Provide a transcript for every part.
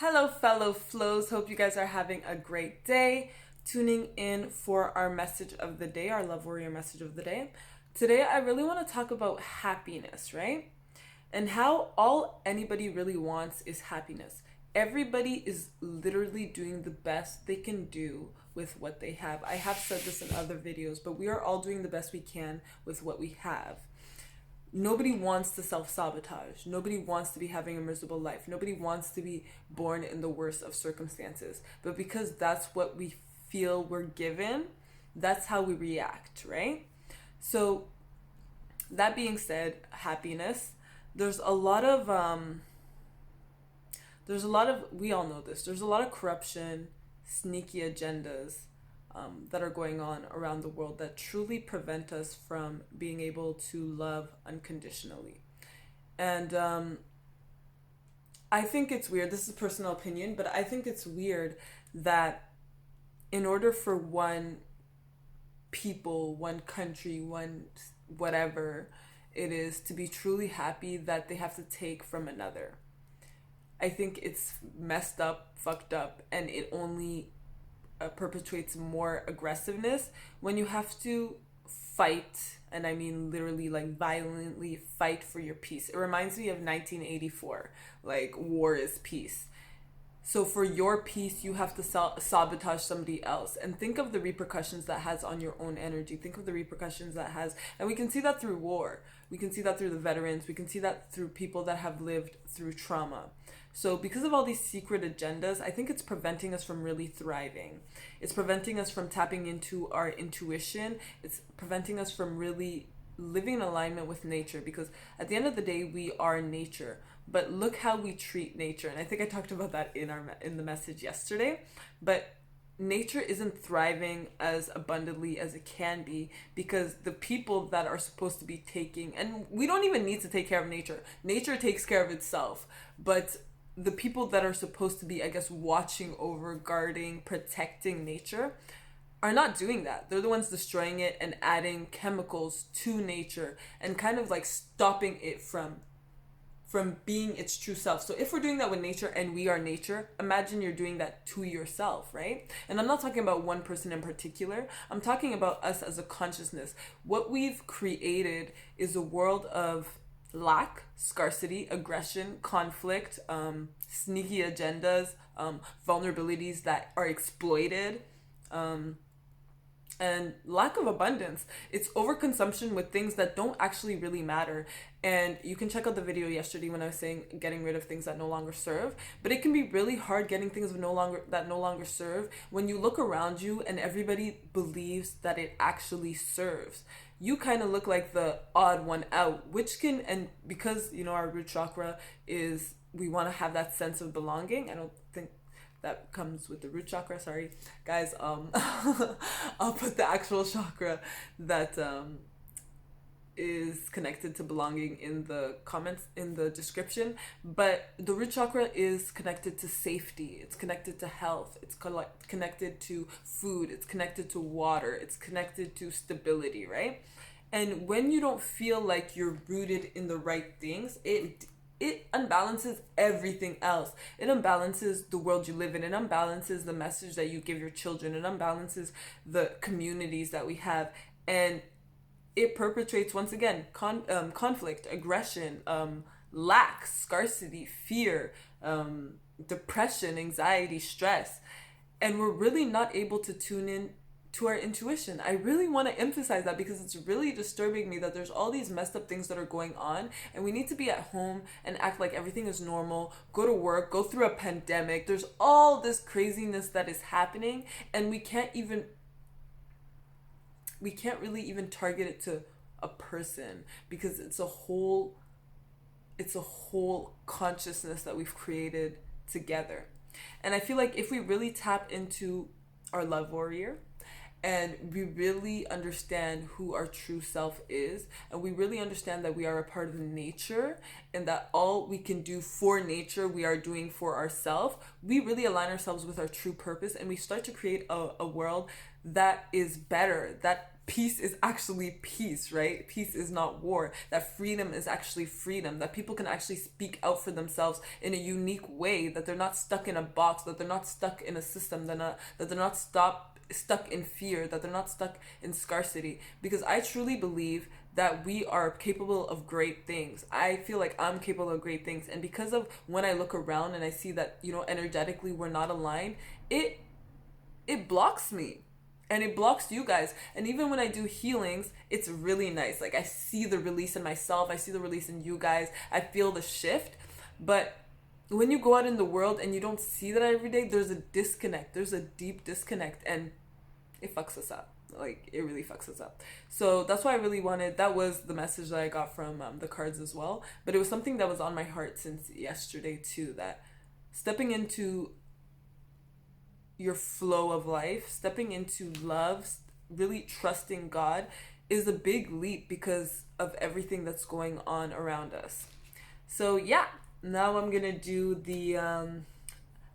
Hello, fellow flows. Hope you guys are having a great day. Tuning in for our message of the day, our Love Warrior message of the day. Today, I really want to talk about happiness, right? And how all anybody really wants is happiness. Everybody is literally doing the best they can do with what they have. I have said this in other videos, but we are all doing the best we can with what we have. Nobody wants to self-sabotage. Nobody wants to be having a miserable life. Nobody wants to be born in the worst of circumstances. But because that's what we feel we're given, that's how we react, right? So that being said, happiness, there's a lot of we all know this. There's a lot of corruption, sneaky agendas that are going on around the world that truly prevent us from being able to love unconditionally. And I think it's weird. This is a personal opinion, but I think it's weird that in order for one people, one country, one whatever it is to be truly happy, that they have to take from another. I think it's messed up, fucked up, and it only perpetuates more aggressiveness when you have to fight, and I mean literally like violently fight for your peace. It reminds me of 1984, like war is peace. So for your peace, you have to sabotage somebody else. And think of the repercussions that has on your own energy. Think of the repercussions that has. And we can see that through war. We can see that through the veterans. We can see that through people that have lived through trauma. So because of all these secret agendas, I think it's preventing us from really thriving. It's preventing us from tapping into our intuition. It's preventing us from really living in alignment with nature, because at the end of the day, we are nature. But look how we treat nature. And I think I talked about that in the message yesterday. But nature isn't thriving as abundantly as it can be because the people that are supposed to be taking, and we don't even need to take care of nature. Nature takes care of itself. But the people that are supposed to be, I guess, watching over, guarding, protecting nature are not doing that. They're the ones destroying it and adding chemicals to nature and kind of like stopping it from being its true self. So if we're doing that with nature and we are nature, imagine you're doing that to yourself, right? And I'm not talking about one person in particular. I'm talking about us as a consciousness. What we've created is a world of lack, scarcity, aggression, conflict, sneaky agendas, vulnerabilities that are exploited, and lack of abundance. It's overconsumption with things that don't actually really matter. And you can check out the video yesterday when I was saying getting rid of things that no longer serve. But it can be really hard getting things that no longer serve when you look around you and everybody believes that it actually serves. You kind of look like the odd one out, which can, and because our root chakra is, we want to have that sense of belonging. I don't think that comes with the root chakra, sorry guys. I'll put the actual chakra that is connected to belonging in the comments, in the description. But the root chakra is connected to safety, it's connected to health, it's connected to food, it's connected to water, it's connected to stability, right? And when you don't feel like you're rooted in the right things, it unbalances everything else. It unbalances the world you live in. It unbalances the message that you give your children. It unbalances the communities that we have. And it perpetuates, once again, conflict, aggression, lack, scarcity, fear, depression, anxiety, stress. And we're really not able to tune in to our intuition. I really want to emphasize that because it's really disturbing me that there's all these messed up things that are going on, and we need to be at home and act like everything is normal, go to work, go through a pandemic. There's all this craziness that is happening, and we can't really even target it to a person because it's a whole consciousness that we've created together. And I feel like if we really tap into our love warrior, and we really understand who our true self is, and we really understand that we are a part of nature, and that all we can do for nature we are doing for ourselves, we really align ourselves with our true purpose, and we start to create a world that is better, that peace is actually peace, right? Peace is not war. That freedom is actually freedom. That people can actually speak out for themselves in a unique way. That they're not stuck in a box. That they're not stuck in a system. That they're not stuck in fear. That they're not stuck in scarcity. Because I truly believe that we are capable of great things. I feel like I'm capable of great things. And because of when I look around and I see that, energetically we're not aligned, it blocks me. And it blocks you guys. And even when I do healings, it's really nice. Like, I see the release in myself. I see the release in you guys. I feel the shift. But when you go out in the world and you don't see that every day, there's a disconnect. There's a deep disconnect. And it fucks us up. Like, it really fucks us up. So that's why I really wanted, that was the message that I got from the cards as well. But it was something that was on my heart since yesterday too, that stepping into your flow of life, stepping into love, really trusting God is a big leap because of everything that's going on around us. So yeah, now I'm gonna do the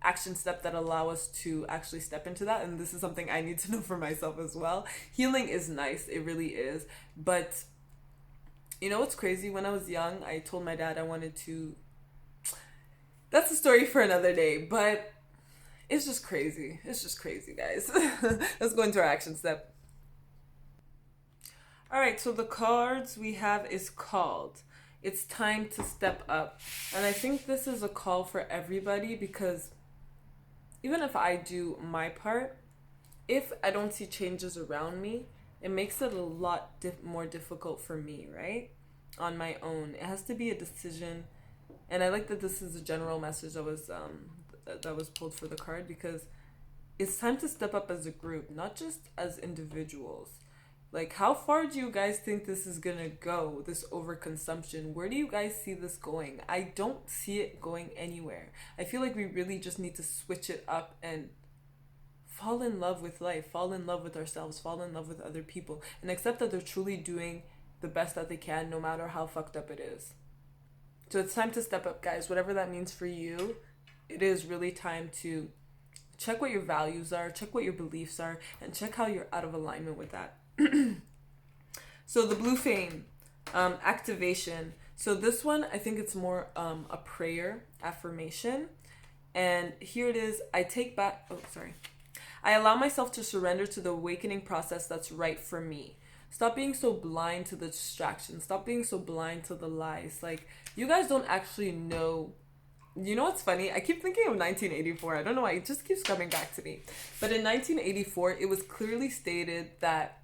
action step that allow us to actually step into that. And this is something I need to know for myself as well. Healing is nice, it really is. But you know what's crazy? When I was young, I told my dad I wanted to, that's a story for another day, but it's just crazy. It's just crazy, guys. Let's go into our action step. All right, so the cards we have is called It's Time to Step Up. And I think this is a call for everybody because even if I do my part, if I don't see changes around me, it makes it a lot more difficult for me, right? On my own. It has to be a decision. And I like that this is a general message that was pulled for the card, because it's time to step up as a group, not just as individuals. Like, how far do you guys think this is gonna go, this overconsumption? Where do you guys see this going? I don't see it going anywhere. I feel like we really just need to switch it up and fall in love with life, fall in love with ourselves, fall in love with other people, and accept that they're truly doing the best that they can, no matter how fucked up it is. So it's time to step up, guys, whatever that means for you. It is really time to check what your values are, check what your beliefs are, and check how you're out of alignment with that. So the blue flame, activation. So this one, I think it's more a prayer, affirmation. And here it is. I allow myself to surrender to the awakening process that's right for me. Stop being so blind to the distractions. Stop being so blind to the lies. Like, you guys don't actually know. You know what's funny? I keep thinking of 1984. I don't know why. It just keeps coming back to me. But in 1984, it was clearly stated that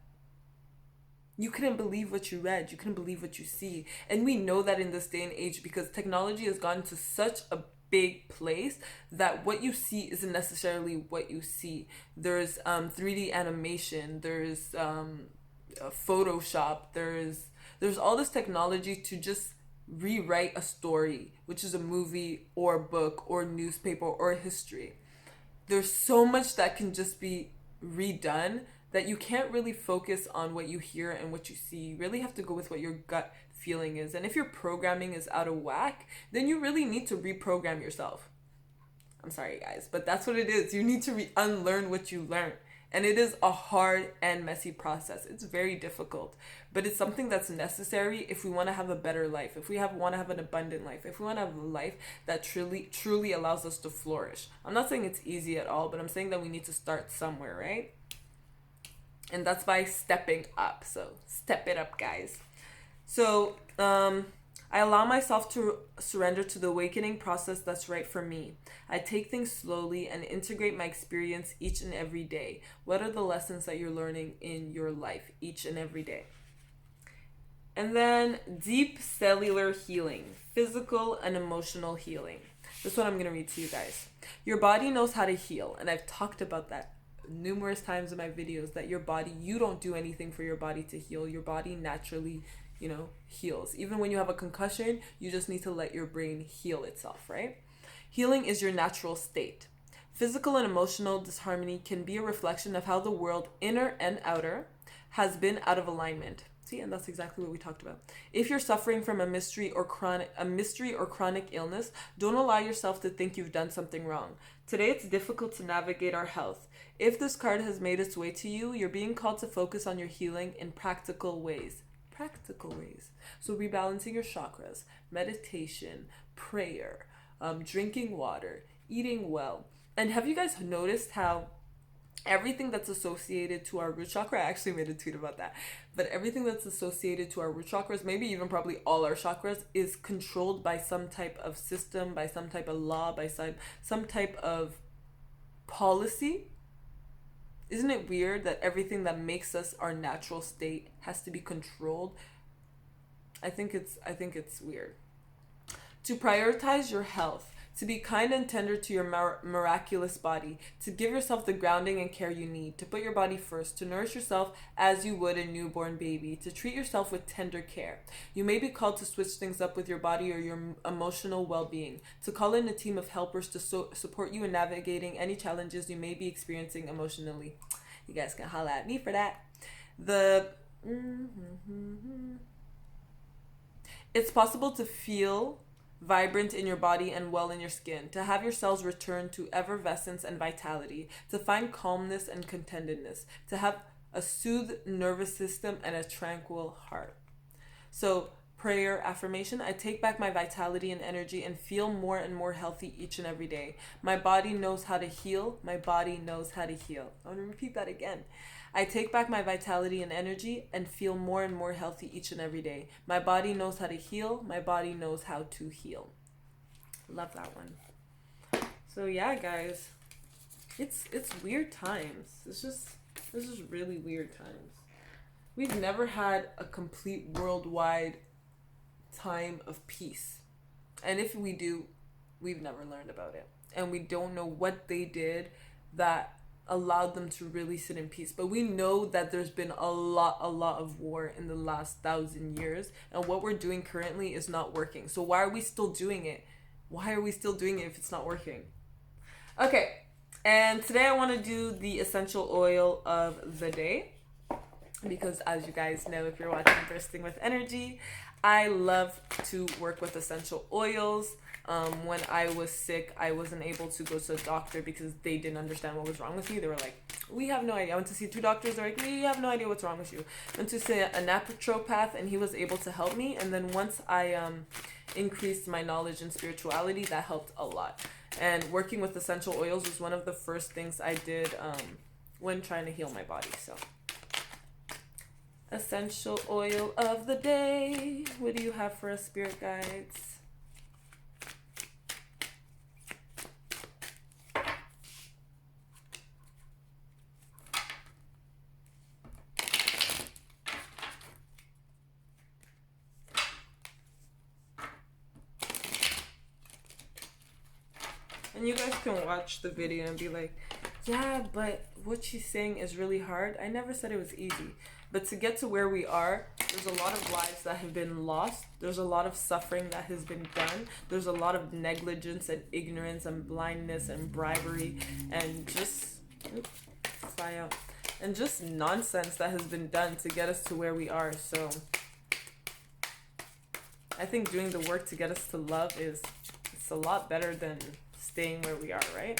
you couldn't believe what you read. You couldn't believe what you see. And we know that in this day and age, because technology has gone to such a big place that what you see isn't necessarily what you see. There's 3D animation. There's Photoshop. There's all this technology to just rewrite a story, which is a movie or a book or newspaper or history. There's so much that can just be redone that you can't really focus on what you hear and what you see. You really have to go with what your gut feeling is. And if your programming is out of whack, then you really need to reprogram yourself. I'm sorry, guys, but that's what it is. You need to unlearn what you learned. And it is a hard and messy process. It's very difficult, but it's something that's necessary if we want to have a better life, if we want to have an abundant life, if we want to have a life that truly allows us to flourish. I'm not saying it's easy at all, but I'm saying that we need to start somewhere, right? And that's by stepping up. So step it up, guys. So I allow myself to surrender to the awakening process that's right for me. I take things slowly and integrate my experience each and every day. What are the lessons that you're learning in your life each and every day? And then deep cellular healing, physical and emotional healing. This one I'm going to read to you guys. Your body knows how to heal. And I've talked about that numerous times in my videos, that your body, you don't do anything for your body to heal. Your body naturally, heals. Even when you have a concussion, you just need to let your brain heal itself, right? Healing is your natural state. Physical and emotional disharmony can be a reflection of how the world, inner and outer, has been out of alignment. See, and that's exactly what we talked about. If you're suffering from a mystery or chronic illness, don't allow yourself to think you've done something wrong. Today it's difficult to navigate our health. If this card has made its way to you, you're being called to focus on your healing in practical ways. Practical ways. So rebalancing your chakras, meditation, prayer, drinking water, eating well. And have you guys noticed how everything that's associated to our root chakra, I actually made a tweet about that, but everything that's associated to our root chakras, maybe even probably all our chakras, is controlled by some type of system, by some type of law, by some type of policy? Isn't it weird that everything that makes us our natural state has to be controlled? I think it's weird. To prioritize your health, to be kind and tender to your miraculous body, to give yourself the grounding and care you need, to put your body first, to nourish yourself as you would a newborn baby, to treat yourself with tender care. You may be called to switch things up with your body or your emotional well-being, to call in a team of helpers to support you in navigating any challenges you may be experiencing emotionally. You guys can holla at me for that. It's possible to feel vibrant in your body and well in your skin, to have your cells return to effervescence and vitality, to find calmness and contentedness, to have a soothed nervous system and a tranquil heart. So, prayer affirmation: I take back my vitality and energy and feel more and more healthy each and every day. My body knows how to heal. My body knows how to heal. I want to repeat that again. I take back my vitality and energy and feel more and more healthy each and every day. My body knows how to heal. My body knows how to heal. Love that one. So yeah, guys, it's weird times. This is really weird times. We've never had a complete worldwide time of peace. And if we do, we've never learned about it. And we don't know what they did that allowed them to really sit in peace. But we know that there's been a lot of war in the last 1,000 years, and what we're doing currently is not working. So why are we still doing it? Why are we still doing it if it's not working? Okay, and today I want to do the essential oil of the day, because as you guys know, if you're watching Bursting with Energy, I love to work with essential oils. When I was sick, I wasn't able to go to a doctor because they didn't understand what was wrong with me. They were like, we have no idea. I went to see 2 doctors. They're like, we have no idea what's wrong with you. I went to see a naturopath, and he was able to help me. And then once I increased my knowledge in spirituality, that helped a lot. And working with essential oils was one of the first things I did when trying to heal my body. So, essential oil of the day. What do you have for us, spirit guides? And you guys can watch the video and be like, yeah, but what she's saying is really hard. I never said it was easy. But to get to where we are, there's a lot of lives that have been lost. There's a lot of suffering that has been done. There's a lot of negligence and ignorance and blindness and bribery and just fly out. And just nonsense that has been done to get us to where we are. So I think doing the work to get us to love it's a lot better than staying where we are, right?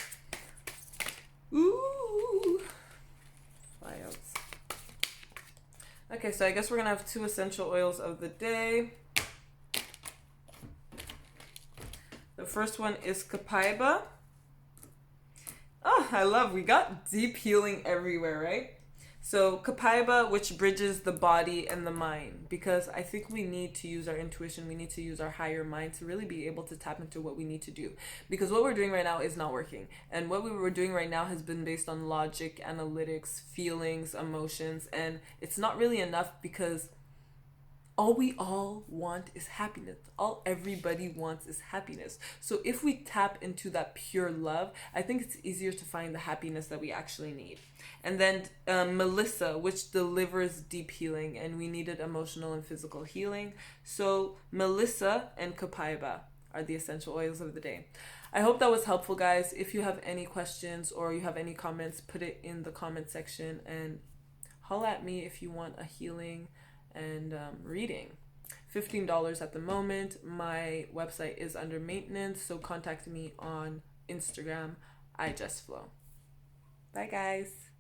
Ooh. Fly out. Okay, so I guess we're gonna have 2 essential oils of the day. The first one is copaiba. Oh, we got deep healing everywhere, right? So copaiba, which bridges the body and the mind, because I think we need to use our intuition, we need to use our higher mind to really be able to tap into what we need to do. Because what we're doing right now is not working. And what we were doing right now has been based on logic, analytics, feelings, emotions, and it's not really enough because all we all want is happiness. All everybody wants is happiness. So if we tap into that pure love, I think it's easier to find the happiness that we actually need. And then Melissa, which delivers deep healing, and we needed emotional and physical healing. So Melissa and copaiba are the essential oils of the day. I hope that was helpful, guys. If you have any questions or you have any comments, put it in the comment section and holla at me if you want a healing and reading. $15 at the moment. My website is under maintenance, so contact me on Instagram, I just flow. Bye guys.